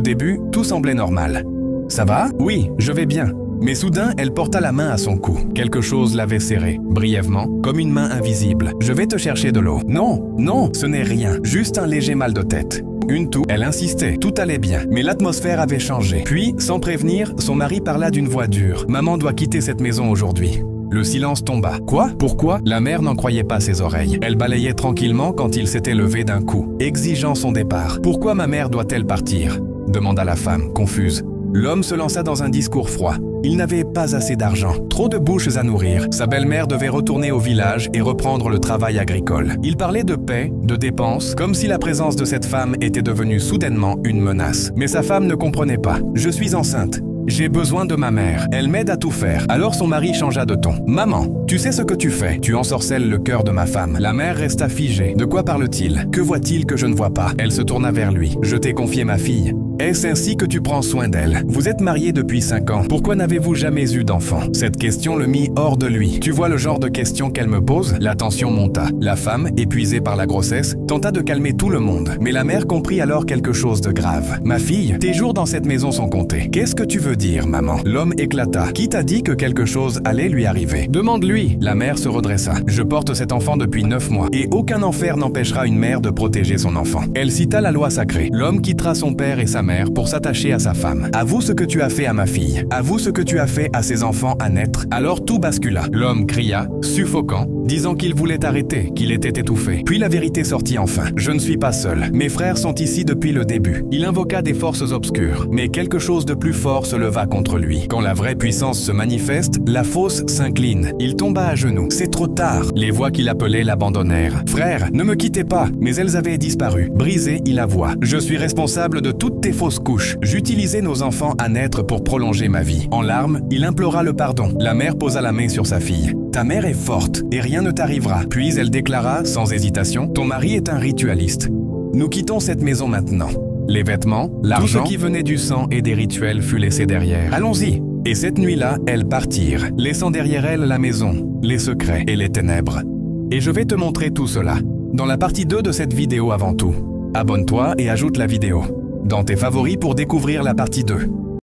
début, tout semblait normal. « Ça va ? Oui, je vais bien. » Mais soudain, elle porta la main à son cou. Quelque chose l'avait serré, brièvement, comme une main invisible. « Je vais te chercher de l'eau. »« Non, non, ce n'est rien, juste un léger mal de tête. » Une toux, elle insistait, tout allait bien, mais l'atmosphère avait changé. Puis, sans prévenir, son mari parla d'une voix dure. « Maman doit quitter cette maison aujourd'hui. » Le silence tomba. Quoi ? Pourquoi ? La mère n'en croyait pas ses oreilles. Elle balayait tranquillement quand il s'était levé d'un coup, exigeant son départ. « Pourquoi ma mère doit-elle partir ?» demanda la femme, confuse. L'homme se lança dans un discours froid. Il n'avait pas assez d'argent, trop de bouches à nourrir. Sa belle-mère devait retourner au village et reprendre le travail agricole. Il parlait de paix, de dépenses, comme si la présence de cette femme était devenue soudainement une menace. Mais sa femme ne comprenait pas. « Je suis enceinte. J'ai besoin de ma mère. Elle m'aide à tout faire. » Alors son mari changea de ton. « Maman, tu sais ce que tu fais. Tu ensorcelles le cœur de ma femme. » La mère resta figée. De quoi parle-t-il ? Que voit-il que je ne vois pas ? Elle se tourna vers lui. « Je t'ai confié ma fille. Est-ce ainsi que tu prends soin d'elle ? Vous êtes mariés depuis 5 ans. Pourquoi n'avez-vous jamais eu d'enfant ?» Cette question le mit hors de lui. « Tu vois le genre de questions qu'elle me pose ?» La tension monta. La femme, épuisée par la grossesse, tenta de calmer tout le monde. Mais la mère comprit alors quelque chose de grave. « Ma fille, tes jours dans cette maison sont comptés. Qu'est-ce que tu veux dire, maman ?» L'homme éclata. « Qui t'a dit que quelque chose allait lui arriver ? Demande-lui. » La mère se redressa. « Je porte cet enfant depuis 9 mois et aucun enfer n'empêchera une mère de protéger son enfant. » Elle cita la loi sacrée. L'homme quittera son père et sa mère pour s'attacher à sa femme. « Avoue ce que tu as fait à ma fille. Avoue ce que tu as fait à ses enfants à naître. » Alors tout bascula. L'homme cria, suffocant, disant qu'il voulait arrêter, qu'il était étouffé. Puis la vérité sortit enfin. « Je ne suis pas seul. Mes frères sont ici depuis le début. » Il invoqua des forces obscures, mais quelque chose de plus fort se leva contre lui. Quand la vraie puissance se manifeste, la fausse s'incline. Il tomba à genoux. C'est trop tard. Les voix qui l'appelaient l'abandonnèrent. « Frère, ne me quittez pas !» Mais elles avaient disparu. Brisé, il avoua. « Je suis responsable de toutes tes fausses couches. J'utilisais nos enfants à naître pour prolonger ma vie. » En larmes, il implora le pardon. La mère posa la main sur sa fille. « Ta mère est forte et rien ne t'arrivera. » Puis elle déclara, sans hésitation, « Ton mari est un ritualiste. Nous quittons cette maison maintenant. » Les vêtements, l'argent, tout ce qui venait du sang et des rituels fut laissé derrière. « Allons-y !» Et cette nuit-là, elles partirent, laissant derrière elles la maison, les secrets et les ténèbres. Et je vais te montrer tout cela dans la partie 2 de cette vidéo avant tout. Abonne-toi et ajoute la vidéo dans tes favoris pour découvrir la partie 2.